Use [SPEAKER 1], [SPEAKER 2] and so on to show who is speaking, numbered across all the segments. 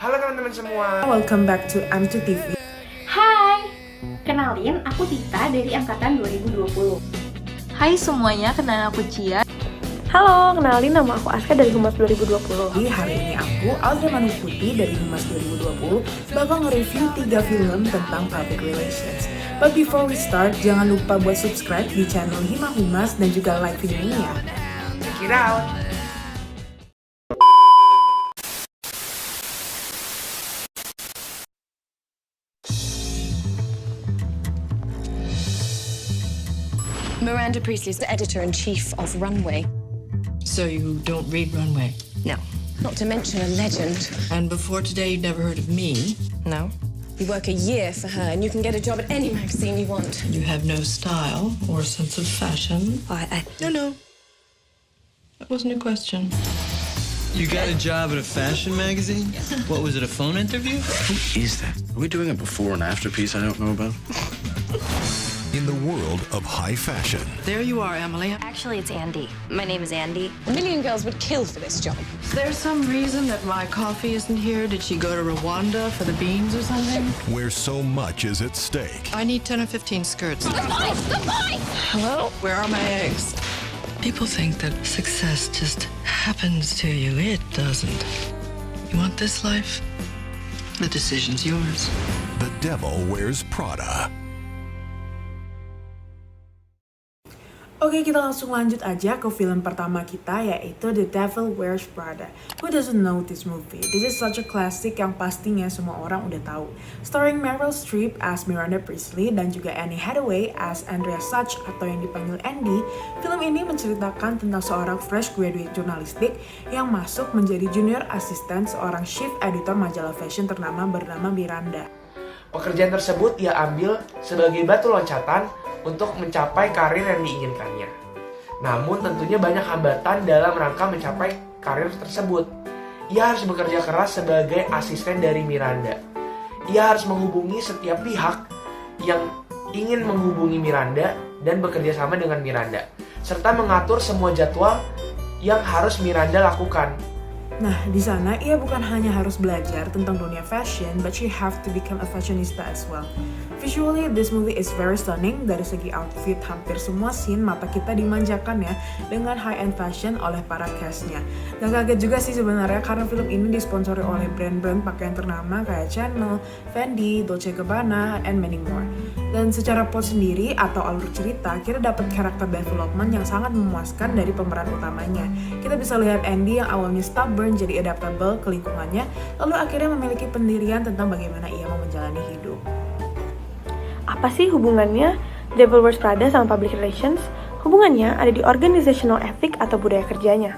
[SPEAKER 1] Halo teman-teman semua.
[SPEAKER 2] Welcome back to M2TV.
[SPEAKER 3] Hai, kenalin aku Tita dari angkatan 2020.
[SPEAKER 4] Hai semuanya, kenalin aku Cia.
[SPEAKER 5] Halo, kenalin nama aku Aska dari Humas 2020.
[SPEAKER 2] Di hari ini aku, Audrey Manuputi dari Humas 2020, bakal nge-review 3 film tentang public relations. But before we start, jangan lupa buat subscribe di channel Hima Humas dan juga like videonya ya.
[SPEAKER 1] Check it out.
[SPEAKER 6] Miranda Priestley's the editor-in-chief of Runway.
[SPEAKER 7] So you don't read Runway?
[SPEAKER 6] No. Not to mention a legend.
[SPEAKER 7] And before today, you'd never heard of me?
[SPEAKER 6] No. You work a year for her and you can get a job at any magazine you want.
[SPEAKER 7] You have no style or sense of fashion. No. That wasn't a question.
[SPEAKER 8] You got a job at a fashion magazine? What was it, a phone interview?
[SPEAKER 9] Who is that? Are we doing a before and after piece I don't know about?
[SPEAKER 10] In the world of high fashion.
[SPEAKER 7] There you are, Emily.
[SPEAKER 11] Actually, it's Andy. My name is Andy.
[SPEAKER 6] A million girls would kill for this job.
[SPEAKER 7] Is there some reason that my coffee isn't here? Did she go to Rwanda for the beans or something?
[SPEAKER 10] Where so much is at stake.
[SPEAKER 7] I need 10 or 15 skirts.
[SPEAKER 6] Goodbye! Hello?
[SPEAKER 7] Where are my eggs? People think that success just happens to you. It doesn't. You want this life? The decision's yours.
[SPEAKER 10] The Devil Wears Prada.
[SPEAKER 2] Oke, kita langsung lanjut aja ke film pertama kita, yaitu The Devil Wears Prada. Who doesn't know this movie? This is such a classic yang pastinya semua orang udah tahu. Starring Meryl Streep as Miranda Priestley dan juga Anne Hathaway as Andrea Such atau yang dipanggil Andy. Film ini menceritakan tentang seorang fresh graduate jurnalistik yang masuk menjadi junior assistant seorang chief editor majalah fashion ternama bernama Miranda.
[SPEAKER 1] Pekerjaan tersebut ia ambil sebagai batu loncatan untuk mencapai karir yang diinginkannya. Namun tentunya banyak hambatan dalam rangka mencapai karir tersebut. Ia harus bekerja keras sebagai asisten dari Miranda. Ia harus menghubungi setiap pihak yang ingin menghubungi Miranda dan bekerja sama dengan Miranda, serta mengatur semua jadwal yang harus Miranda lakukan.
[SPEAKER 2] Nah, di sana ia bukan hanya harus belajar tentang dunia fashion, but she have to become a fashionista as well. Visually, this movie is very stunning. Dari segi outfit, hampir semua scene mata kita dimanjakan ya dengan high-end fashion oleh para castnya. Gak kaget juga sih sebenarnya karena film ini disponsori oleh brand-brand pakaian ternama kayak Chanel, Fendi, Dolce & Gabbana, and many more. Dan secara plot sendiri atau alur cerita, kita dapat karakter development yang sangat memuaskan dari pemeran utamanya. Kita bisa lihat Andy yang awalnya stubborn jadi adaptable ke lingkungannya, lalu akhirnya memiliki pendirian tentang bagaimana ia mau menjalani hidup.
[SPEAKER 5] Apa sih hubungannya Devil Wears Prada sama public relations? Hubungannya ada di organizational ethic atau budaya kerjanya.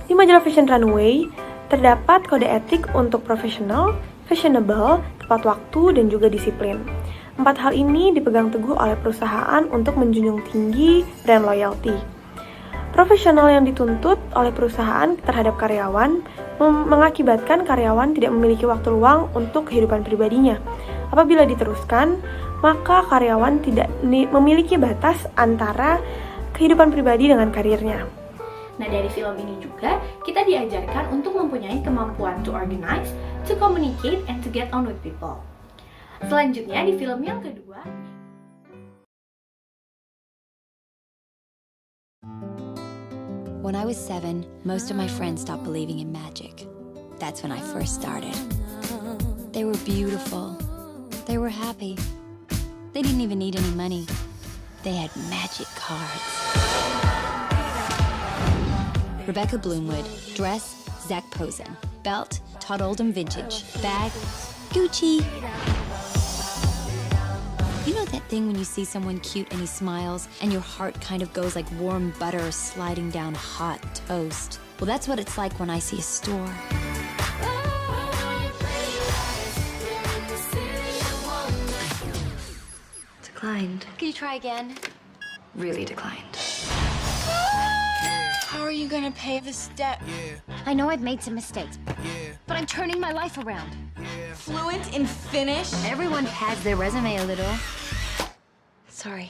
[SPEAKER 5] Di majalah fashion Runway, terdapat kode etik untuk profesional, fashionable, tepat waktu, dan juga disiplin. 4 hal ini dipegang teguh oleh perusahaan untuk menjunjung tinggi brand loyalty. Profesional yang dituntut oleh perusahaan terhadap karyawan mengakibatkan karyawan tidak memiliki waktu luang untuk kehidupan pribadinya. Apabila diteruskan, maka karyawan tidak memiliki batas antara kehidupan pribadi dengan karirnya.
[SPEAKER 3] Nah, dari film ini juga kita diajarkan untuk mempunyai kemampuan to organize, to communicate, and to get on with people. Selanjutnya di film yang kedua,
[SPEAKER 11] When I was 7, most of my friends stopped believing in magic. That's when I first started. They were beautiful. They were happy. They didn't even need any money. They had magic cards. Rebecca Bloomwood. Dress, Zac Posen. Belt, Todd Oldham Vintage. Bag, Gucci. You know that thing when you see someone cute and he smiles and your heart kind of goes like warm butter sliding down hot toast? Well, that's what it's like when I see a store. Declined. Can you try again?
[SPEAKER 6] Really declined.
[SPEAKER 4] How are you gonna pay this debt?
[SPEAKER 11] I know I've made some mistakes, but I'm turning my life around.
[SPEAKER 4] Fluent in Finnish?
[SPEAKER 11] Everyone pads their resume a little. Sorry.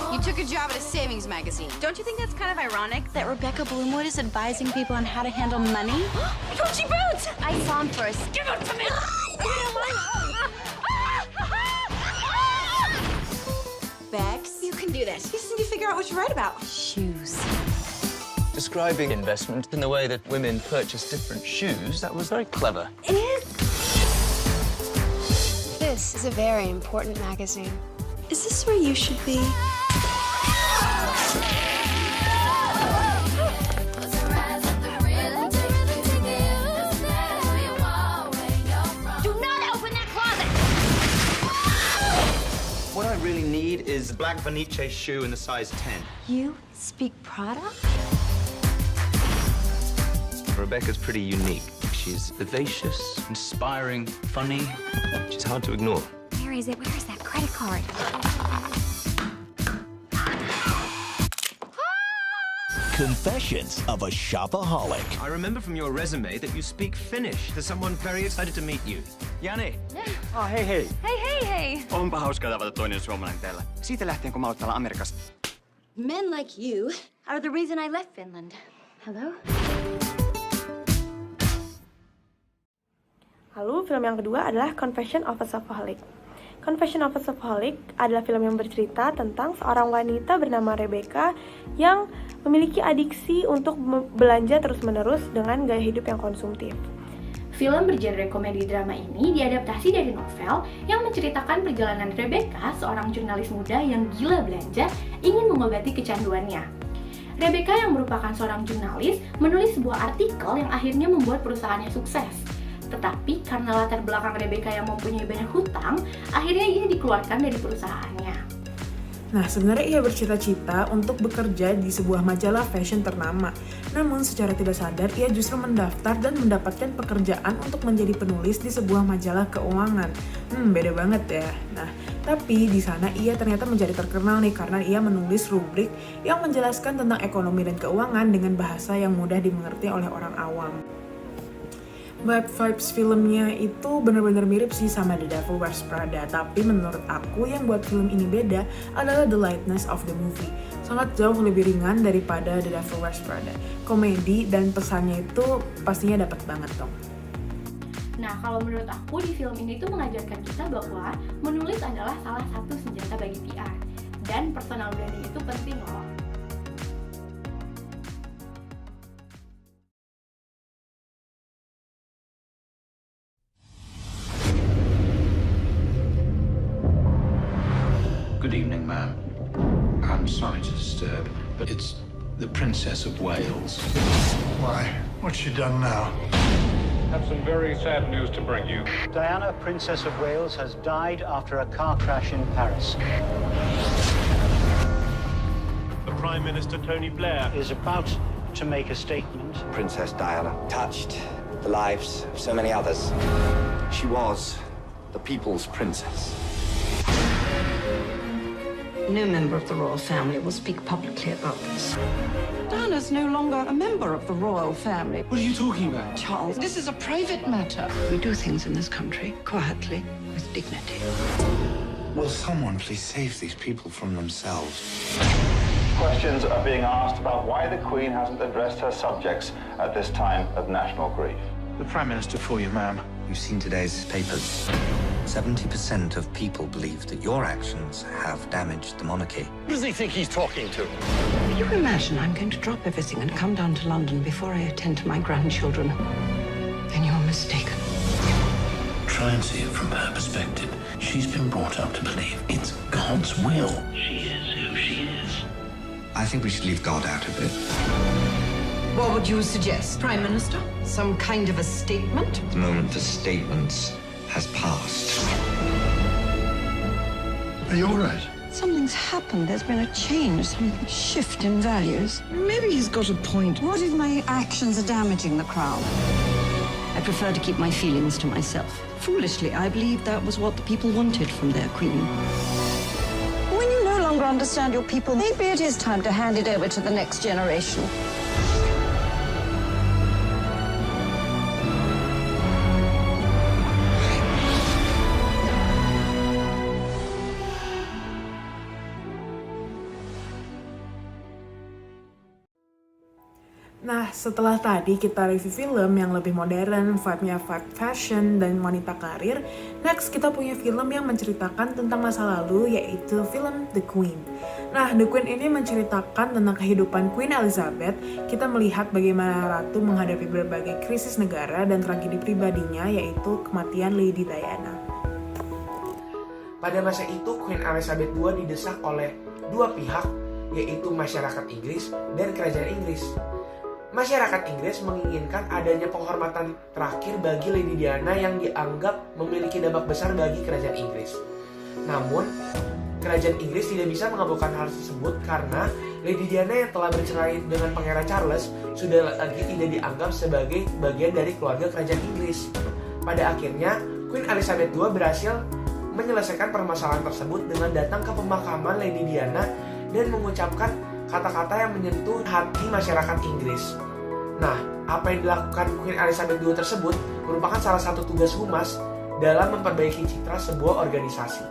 [SPEAKER 4] You took a job at a savings
[SPEAKER 12] women's magazine.
[SPEAKER 13] Don't you think that's kind of ironic that Rebecca Bloomwood is advising people on how to handle money?
[SPEAKER 12] Gucci boots!
[SPEAKER 13] I saw him first.
[SPEAKER 12] Give them to me!
[SPEAKER 13] Bex, you can do this. You just need to figure out what you write about.
[SPEAKER 11] Shoes.
[SPEAKER 8] Describing investment in the way that women purchase different shoes, that was very clever.
[SPEAKER 13] It is.
[SPEAKER 14] This is a very important magazine.
[SPEAKER 13] Is this where you should be?
[SPEAKER 15] What I really need is a black Vanice shoe in the size 10.
[SPEAKER 11] You speak Prada?
[SPEAKER 15] Rebecca's pretty unique. She's vivacious, inspiring, funny. She's hard to ignore.
[SPEAKER 11] Where is it? Where is that credit card?
[SPEAKER 10] Confessions of a Shopaholic.
[SPEAKER 15] I remember from your resume that you speak Finnish. There's someone very excited to meet you. Jani.
[SPEAKER 16] Ah, hei hei.
[SPEAKER 13] Hey, hey, hey.
[SPEAKER 16] Onpa hauskaa tavata toinen suomalainen täällä. Siitä lähtien, kun mä oon täällä Amerikassa.
[SPEAKER 11] Men like you are the reason I left Finland. Hello?
[SPEAKER 5] Lalu film yang kedua adalah Confession of a Shopaholic. Confession of a Shopaholic adalah film yang bercerita tentang seorang wanita bernama Rebecca yang memiliki adiksi untuk belanja terus-menerus dengan gaya hidup yang konsumtif.
[SPEAKER 3] Film bergenre komedi drama ini diadaptasi dari novel yang menceritakan perjalanan Rebecca, seorang jurnalis muda yang gila belanja, ingin mengobati kecanduannya. Rebecca yang merupakan seorang jurnalis menulis sebuah artikel yang akhirnya membuat perusahaannya sukses. Tetapi karena latar belakang Rebecca yang mempunyai banyak hutang, akhirnya ia dikeluarkan dari perusahaannya.
[SPEAKER 2] Nah, sebenarnya ia bercita-cita untuk bekerja di sebuah majalah fashion ternama. Namun secara tidak sadar, ia justru mendaftar dan mendapatkan pekerjaan untuk menjadi penulis di sebuah majalah keuangan. Beda banget ya. Nah, tapi di sana ia ternyata menjadi terkenal nih karena ia menulis rubrik yang menjelaskan tentang ekonomi dan keuangan dengan bahasa yang mudah dimengerti oleh orang awam. Vibes filmnya itu benar-benar mirip sih sama The Devil Wears Prada, tapi menurut aku yang buat film ini beda adalah the lightness of the movie. Sangat jauh lebih ringan daripada The Devil Wears Prada. Komedi dan pesannya itu pastinya dapat banget dong.
[SPEAKER 3] Nah, kalau menurut aku di film ini tuh mengajarkan kita bahwa menulis adalah salah satu senjata bagi PR. Dan personal branding itu penting loh.
[SPEAKER 9] Good evening, ma'am. I'm sorry to disturb, but it's the Princess of Wales.
[SPEAKER 17] Why? What's she done now?
[SPEAKER 18] Have some very sad news to bring you.
[SPEAKER 19] Diana, Princess of Wales, has died after a car crash in Paris.
[SPEAKER 18] The Prime Minister, Tony Blair,
[SPEAKER 19] is about to make a statement.
[SPEAKER 20] Princess Diana touched the lives of so many others. She was the people's princess.
[SPEAKER 21] No member of the royal family will speak publicly about this.
[SPEAKER 22] Diana's no longer a member of the royal family.
[SPEAKER 9] What are you talking about?
[SPEAKER 22] Charles, this is a private matter. We do things in this country quietly, with dignity.
[SPEAKER 9] Will someone please save these people from themselves?
[SPEAKER 23] Questions are being asked about why the Queen hasn't addressed her subjects at this time of national grief.
[SPEAKER 9] The Prime Minister for you, ma'am.
[SPEAKER 20] You've seen today's papers. 70% of people believe that your actions have damaged the monarchy.
[SPEAKER 22] Who does he think he's talking to? You imagine I'm going to drop everything and come down to London before I attend to my grandchildren. Then you're mistaken.
[SPEAKER 9] Try and see it from her perspective. She's been brought up to believe it's God's will. She is who she is.
[SPEAKER 20] I think we should leave God out of it.
[SPEAKER 22] What would you suggest, Prime Minister? Some kind of a statement?
[SPEAKER 20] The moment for statements has passed.
[SPEAKER 9] Are you all right?
[SPEAKER 22] Something's happened. There's been a change, some shift in values. Maybe he's got a point. What if my actions are damaging the crown? I prefer to keep my feelings to myself. Foolishly, I believe that was what the people wanted from their queen. When you no longer understand your people, maybe it is time to hand it over to the next generation.
[SPEAKER 2] Nah, setelah tadi kita review film yang lebih modern, vibe-nya vibe fashion dan wanita karir, next kita punya film yang menceritakan tentang masa lalu, yaitu film The Queen. Nah, The Queen ini menceritakan tentang kehidupan Queen Elizabeth. Kita melihat bagaimana Ratu menghadapi berbagai krisis negara dan tragedi pribadinya, yaitu kematian Lady Diana.
[SPEAKER 1] Pada masa itu, Queen Elizabeth II didesak oleh dua pihak, yaitu masyarakat Inggris dan kerajaan Inggris. Masyarakat Inggris menginginkan adanya penghormatan terakhir bagi Lady Diana yang dianggap memiliki dampak besar bagi kerajaan Inggris. Namun, kerajaan Inggris tidak bisa mengabulkan hal tersebut karena Lady Diana yang telah bercerai dengan Pangeran Charles sudah lagi tidak dianggap sebagai bagian dari keluarga kerajaan Inggris. Pada akhirnya, Queen Elizabeth II berhasil menyelesaikan permasalahan tersebut dengan datang ke pemakaman Lady Diana dan mengucapkan kata-kata yang menyentuh hati masyarakat Inggris. Nah, apa yang dilakukan Queen Elizabeth II tersebut merupakan salah satu tugas humas dalam memperbaiki citra sebuah organisasi.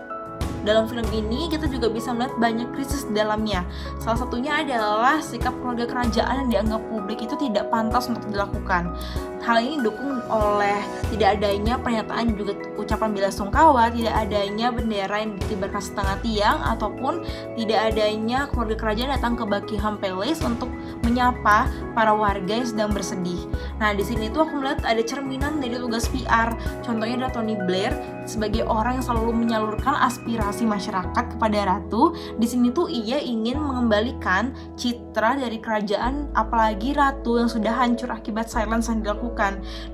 [SPEAKER 4] Dalam film ini kita juga bisa melihat banyak krisis di dalamnya. Salah satunya adalah sikap keluarga kerajaan yang dianggap publik itu tidak pantas untuk dilakukan. Hal ini didukung oleh tidak adanya pernyataan juga ucapan belasungkawa, tidak adanya bendera yang dikibarkan setengah tiang, ataupun tidak adanya keluarga kerajaan datang ke Buckingham Palace untuk menyapa para warga yang sedang bersedih. Nah, di sini tuh aku melihat ada cerminan dari tugas PR. Contohnya adalah Tony Blair sebagai orang yang selalu menyalurkan aspirasi masyarakat kepada ratu. Di sini tuh ia ingin mengembalikan citra dari kerajaan, apalagi ratu yang sudah hancur akibat silence yang dilakukan.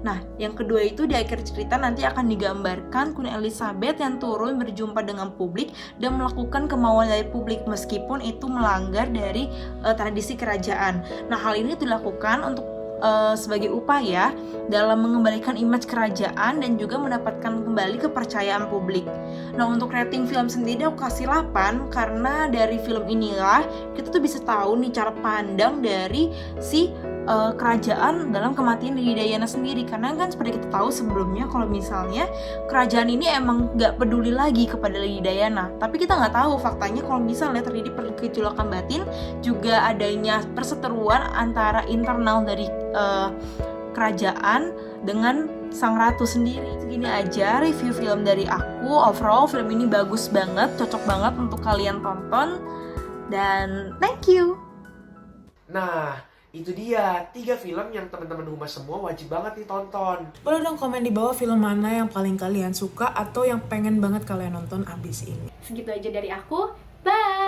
[SPEAKER 4] Nah, yang kedua itu di akhir cerita nanti akan digambarkan Queen Elizabeth yang turun berjumpa dengan publik dan melakukan kemauan dari publik meskipun itu melanggar dari tradisi kerajaan. Nah, hal ini dilakukan untuk sebagai upaya dalam mengembalikan image kerajaan dan juga mendapatkan kembali kepercayaan publik. Nah, untuk rating film sendiri aku kasih 8 karena dari film inilah kita tuh bisa tahu nih cara pandang dari si kerajaan dalam kematian Lady Diana sendiri. Karena kan seperti kita tahu sebelumnya kalau misalnya kerajaan ini emang gak peduli lagi kepada Lady Diana, tapi kita gak tahu faktanya kalau misalnya terjadi pergejolakan batin, juga adanya perseteruan antara internal dari kerajaan dengan sang ratu sendiri. Segini aja review film dari aku. Overall film ini bagus banget, cocok banget untuk kalian tonton, dan thank you.
[SPEAKER 1] Nah, itu dia 3 film yang teman-teman Humas semua wajib banget ditonton.
[SPEAKER 2] Boleh dong komen di bawah film mana yang paling kalian suka atau yang pengen banget kalian nonton abis ini.
[SPEAKER 3] Segitu aja dari aku. Bye!